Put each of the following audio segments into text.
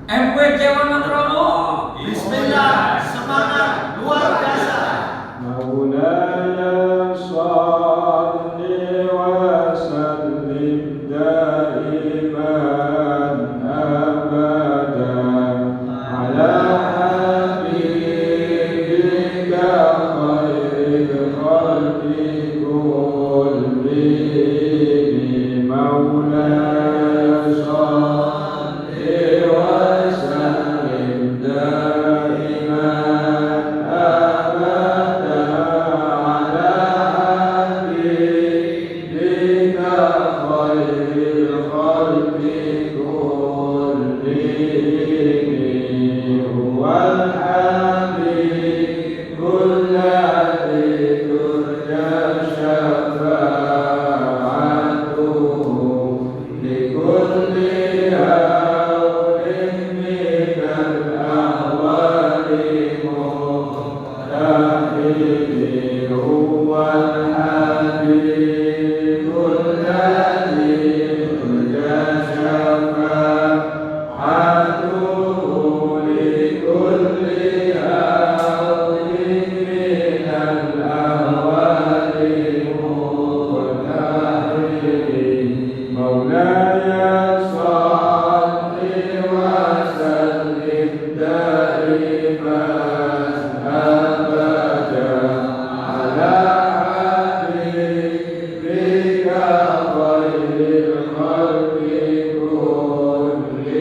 MPC Wonokromo. Bismillah, semangat luar biasa. Maulana salli wa sallim daiman abadan ala habibika khairil khalqi kullihim. Maulana salli wa sallim daiman abadan ala habibika khairil khalqi kullihim. Huwal habibul ladzi turja syafa'atuhu likulli hawlin minal ahwali muhtahili. Huwal habibul ladzi turja syafa'atuhu likulli hawlin minal ahwali muhtahili. Maulaya salli wa sallim daiman abadan ala habibika khairil khalqi kullihim.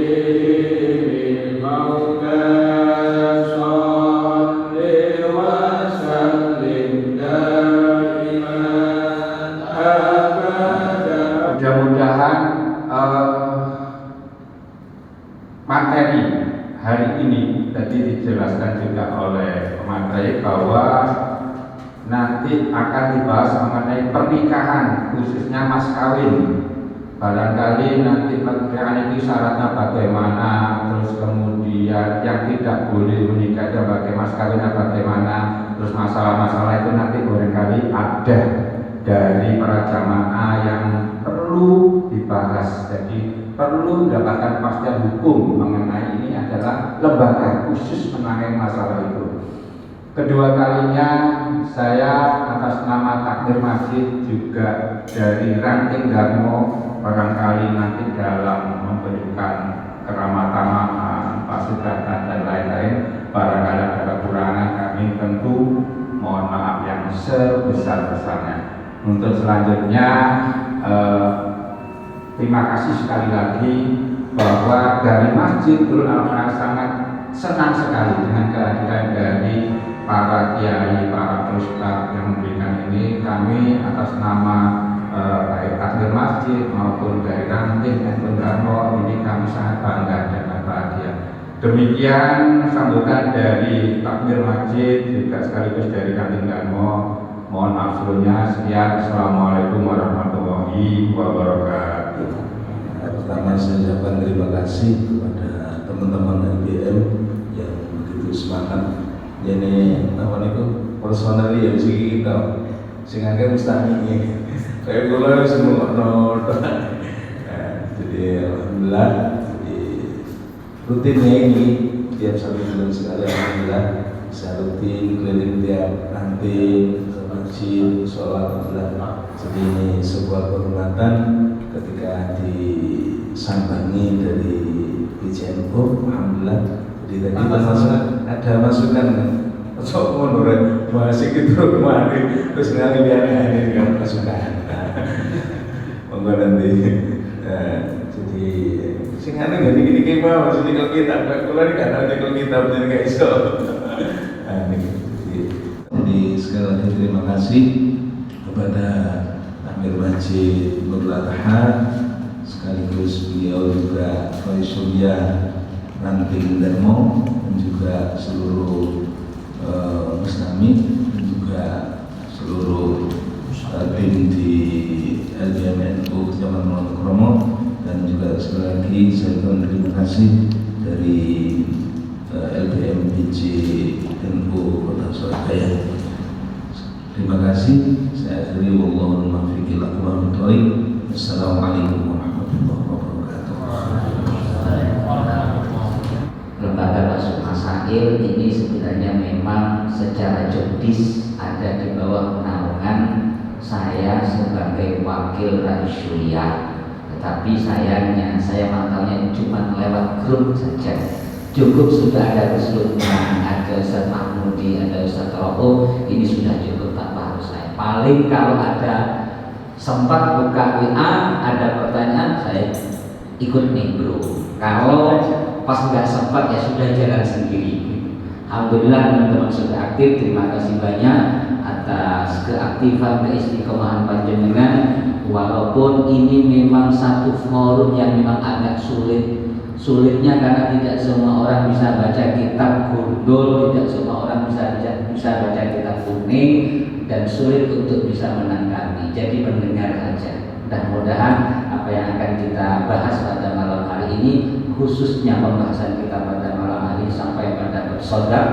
Maulaya salli wa sallim daiman abadan. Mudah-mudahan materi hari ini tadi dijelaskan juga oleh pemateri bahwa nanti akan dibahas mengenai pernikahan, khususnya mas kawin. Barangkali nanti pernikahan itu syaratnya bagaimana, terus kemudian yang tidak boleh menikah sebagai mas kawin bagaimana, terus masalah-masalah itu nanti barangkali ada dari para jamaah yang perlu dibahas. Jadi perlu mendapatkan kepastian hukum mengenai ini adalah lembaga khusus menangani masalah itu. Kedua kalinya saya atas nama takmir masjid juga dari Ranting Darmo barangkali nanti dalam memberikan keramah-tamahan, fasilitas dan lain-lain barangkali ada kekurangan, kami tentu mohon maaf yang sebesar-besarnya. Untuk selanjutnya terima kasih sekali lagi bahwa dari Masjidul Al-Falah sangat senang sekali dengan kehadiran dari para kiai, para ustaz yang memberikan ini. Kami atas nama baik takmir masjid maupun dari Ranting dan Darmo ini kami sangat bangga dan bahagia. Demikian sambutan dari takmir masjid juga sekaligus dari Ranting Darmo. Mohon maaf sebelumnya. Sekian. Assalamualaikum warahmatullahi wabarakatuh. Pertama saya ucapkan terima kasih kepada teman-teman LBM yang begitu semangat. Ini apa itu personal ya sih kita, sehingga mustahil kayak gue harus semua jadi alhamdulillah rutinnya ini tiap 1 bulan sekali alhamdulillah saya rutin keliling tiap nanti masjid sholat alhamdulillah. Jadi ini sebuah kehormatan ketika disambangi dari PJNU alhamdulillah. Jadi tadi ada masukan sok menurut masih gitu kemarin terus nanti biar ini kan masukan monggo nanti. Jadi sing ana nggak dikit-dikit mau masih nyekel kitab kalau ini kan nyekel kitab jadi nggak iso. Jadi sekali lagi terima kasih kepada Amir Masjid Nurul Adha sekaligus beliau juga Roy Surya Ranting Darmo dan juga seluruh Musnami dan juga seluruh tim di LBMNU Kecamatan Wonokromo dan juga sekali lagi saya ucapkan terima kasih dari LBM PJNU Kota Surabaya. Terima kasih. Saya akhiri wallahu muwaffiq ila aqwamit thoriq. Assalamualaikum warahmatullahi wabarakatuh. Ismail ini sebenarnya memang secara juridis ada di bawah naungan saya sebagai wakil Rais Syuriah. Tetapi sayangnya saya mantaunya cuma lewat grup saja. Cukup sudah ada Gus Lukman, ada Ustaz Mahmudi, ada Ustaz Rohum, ini sudah cukup tanpa harus saya. Paling kalau ada sempat buka WA, ada pertanyaan, saya ikut nih bro. Kalau pas nggak sempat ya sudah jalan sendiri. Alhamdulillah teman-teman sudah aktif, terima kasih banyak atas keaktifan keistiqomahan panjenengan. Walaupun ini memang satu forum yang memang agak sulitnya karena tidak semua orang bisa baca kitab gundul, tidak semua orang bisa baca kitab kuning, dan sulit untuk bisa menanggapi. Jadi mendengar saja. Mudah-mudahan apa yang akan kita bahas pada malam hari ini, khususnya pembahasan kita pada malam hari sampai pada bersodar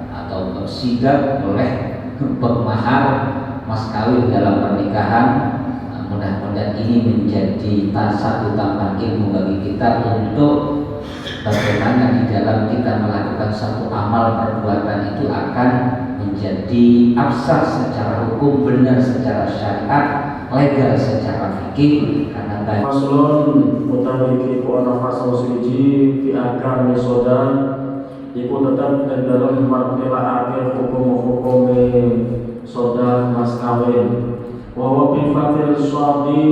atau bersidar oleh pemahar mas kawin dalam pernikahan. Mudah-mudahan ini menjadi satu tambahan ilmu bagi kita untuk bagaimana di dalam kita melakukan satu amal perbuatan itu akan menjadi absah secara hukum, benar secara syariat, legal secara fikih. Karena Faslun utawi iku ana fasal siji fi akam soda iku tetap dalam martelake hukum-hukum soda mas kawin. Wa bi fatil sodi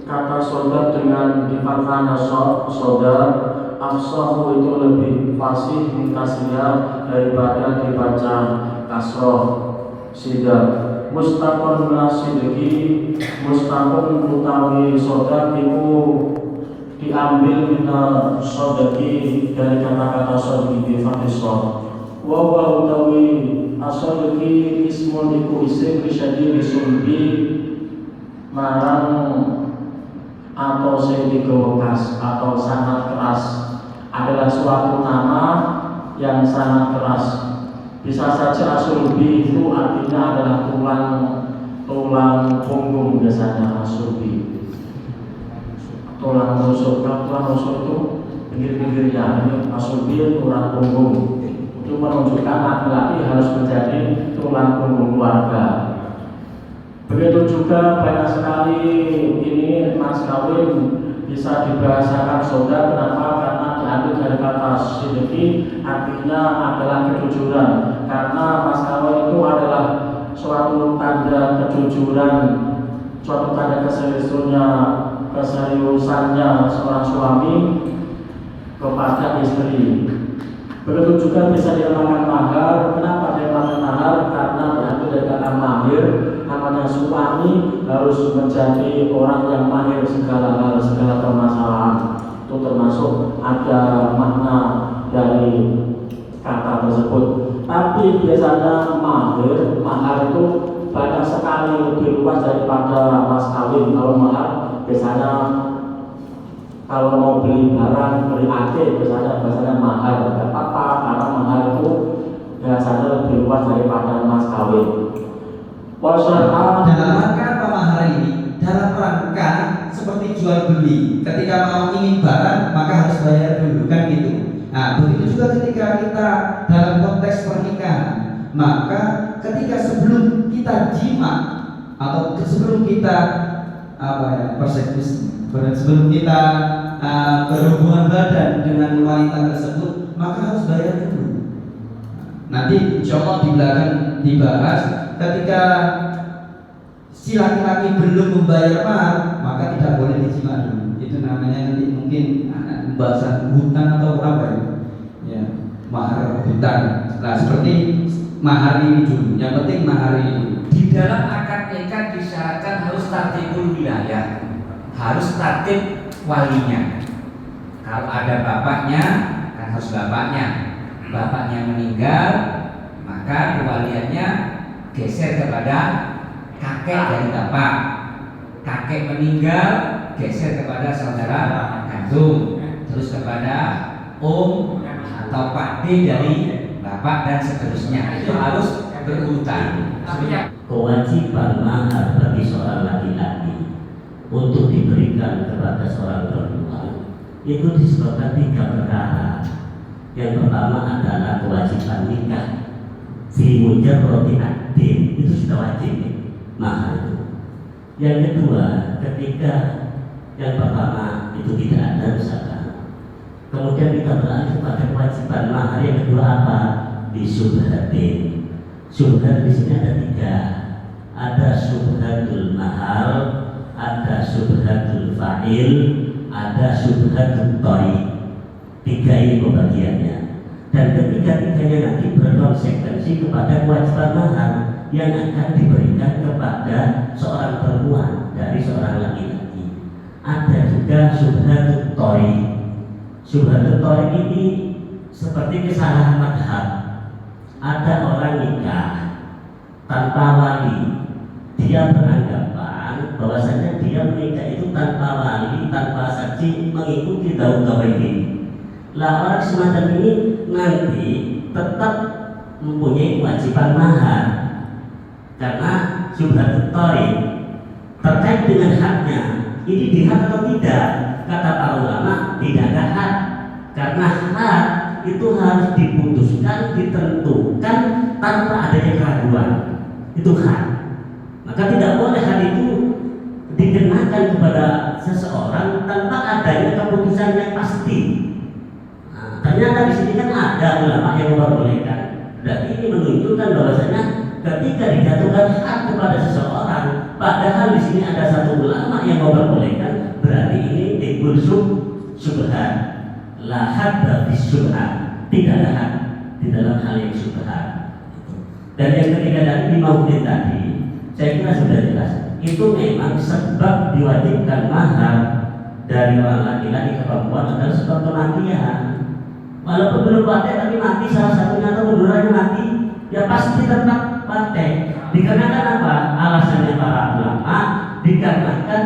kata soda dengan difathahna soda afsahu itu lebih fasih tasniah daripada dibaca kasroh sidaq. Mustaqon nasidiki mustaqon utawi soda itu diambil mina sodaki dari kata-kata sodaki di fathah. Wa utawi asodaki ismun iku isim risyadi risumbi marang atau sedigokas atau sangat keras, adalah suatu nama yang sangat keras. Bisa saja asulbi itu artinya adalah tulang punggung, biasanya asulbi tulang rusuk. Tulang rusuk itu pinggir-pinggirnya, ini asulbi tulang punggung. Itu menunjukkan laki-laki harus menjadi tulang punggung keluarga. Begitu juga banyak sekali ini mas kawin bisa dibahasakan soda. Kenapa? Karena diambil dari kata sidiki, artinya adalah kejujuran. Karena mas kawin itu adalah suatu tanda kejujuran, suatu tanda keseriusannya seorang suami kepada istri. Begitu juga bisa dinamakan mahar. Kenapa dinamakan mahar? Karena diambil dari kata mahir. Namanya suami harus menjadi orang yang mahir segala hal, segala permasalahan. Itu termasuk ada makna dari kata tersebut. Tapi biasanya mahar itu banyak sekali, lebih luas daripada mas kawin. Kalau mahar biasanya kalau mau beli barang, beli akik, biasanya mahar. Tidak apa-apa, karena mahar itu biasanya lebih luas daripada mas kawin. Dalam rangka apa mahar ini? Dalam rangka seperti jual beli. Ketika mau ingin barang maka harus bayar dulu, kan gitu. Nah, begitu juga ketika kita dalam konteks pernikahan, maka ketika sebelum kita jima atau sebelum kita persekusi, sebelum kita berhubungan badan dengan wanita tersebut, maka harus bayar dulu. Nanti insya Allah di belakang dibahas, ketika si laki-laki belum membayar mahar maka tidak boleh dijima dulu. Itu namanya nanti mungkin pembahasan hutan atau apa ya, mahar hutan. Nah seperti mahar ini dulu, yang penting mahar ini. di dalam akad nikah disyaratkan harus tartibul wilayah, harus tertib walinya. Kalau ada bapaknya kan harus bapaknya. Bapaknya meninggal maka kewaliannya geser kepada kakek dari bapak. Kakek meninggal geser kepada saudara kandung, terus kepada atau pakde dari bapak dan seterusnya. Itu harus berurutan. Kewajiban mahar bagi seorang laki-laki untuk diberikan kepada seorang perempuan itu disebabkan 3 perkara. Yang pertama adalah kewajiban nikah. Fi mujarrati ad-din, itu sudah wajib mahar itu. Yang kedua, ketika yang pertama itu tidak ada misalkan, kemudian kita beralih pada kewajiban mahar yang kedua apa? Bisubhatin. Subhat di sini ada tiga. Ada subhatul mahal, ada subhatul fa'il, ada subhatul thari. Tiga ini pembagiannya. Dan ketiga-tiganya nanti berkonsekuensi kepada kewajiban mahar yang akan diberikan kepada seorang perempuan dari seorang laki-laki. Ada juga subhatul thari. Subhatul thari ini seperti kesalahan madhab. Ada orang nikah tanpa wali, dia beranggapan bahwasanya dia menikah itu tanpa wali, tanpa saksi, mengikuti daun-daun ini. Lah orang semacam ini nanti tetap mempunyai kewajiban mahar karena subhatul thari terkait dengan haknya. Ini dihak atau tidak? Kata para ulama tidak ada hak, karena hak itu harus diputuskan, ditentukan tanpa adanya keraguan. Itu hak. Maka tidak boleh hal itu dikenakan kepada seseorang tanpa adanya keputusan yang pasti. Ternyata di sini kan ada ulama yang membolehkan. Berarti ini menunjukkan bahwasanya ketika dijatuhkan hak kepada seseorang, padahal di sini ada satu ulama yang membolehkan, berarti ini timbul subhat. La hadda bis subhat. Tidak ada hak di dalam hal yang subhat. Dan yang ketiga tadi di maulid tadi, saya kira sudah jelas. Itu memang sebab diwajibkan mahar dari orang laki-laki ke perempuan adalah sebab kematian. Walaupun belum pakai tapi mati salah satunya atau kedua-duanya mati, ya pasti tetap pakai. Dikarenakan apa? Alasannya para ulama, dikarenakan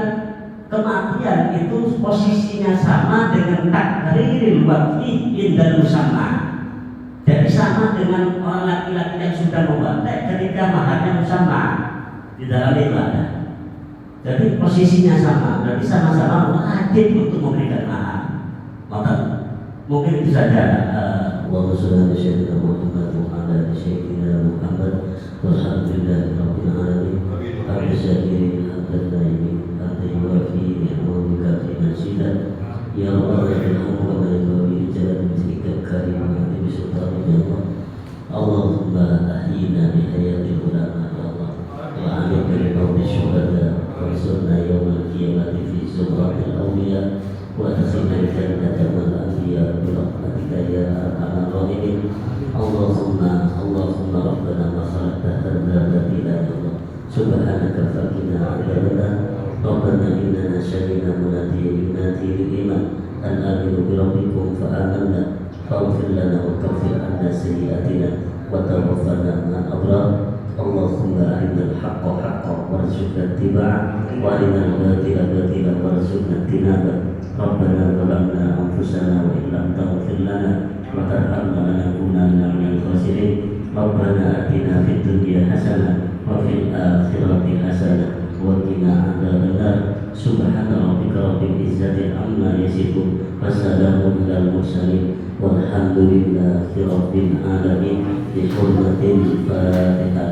kematian itu posisinya sama dengan takriril waqi indal musamma. Jadi sama dengan orang laki-laki yang sudah membatik ketika maharnya musamma di dalam itu ada. Jadi posisinya sama, berarti sama-sama wajib untuk memberikan mahar. Maka mungkin itu saja. Allahumma shalli ala sayyidina Muhammad wa ala ali sayyidina Muhammad walhamdulillahi rabbil alamin. Rabbi syakirin hatta naimin hatta yuwafi ni'amika fi nasidat. Ya Allah ya Rahman wa ya Jalal bizikr karim wa bi sultanik ya Allah. Allahumma ahyina bi hayatil ulama ya Allah. Wa ahyina bi qawmi syuhada wa sunna yawmal qiyamati fi zumratil awliya. وأدخلنا الجنة مع الأنبياء برحمتك يا أرحم الراحمين. اللهم ربنا ما خلقت هذا باطلا يا الله سبحانك فقنا عذابنا. ربنا إننا سمعنا مناديا ينادي للإيمان أن آمنوا بربكم فآمنا فاغفر لنا وكفر عنا سيئاتنا وتوفنا مع الأبرار. اللهم أرنا الحق حقا وارزقنا اتباعه وأرنا الباطل باطلا وارزقنا اجتنابه. ربنا ظلمنا أنفسنا وإن لم تغفر لنا وترحمنا لنكونن من الخاسرين. ربنا آتنا في الدنيا حسنة وفي الآخرة حسنة وقنا عذاب النار. سبحان ربك رب العزة عما يصفون وسلام على المرسلين والحمد لله رب العالمين. بحرمة الفاتحة.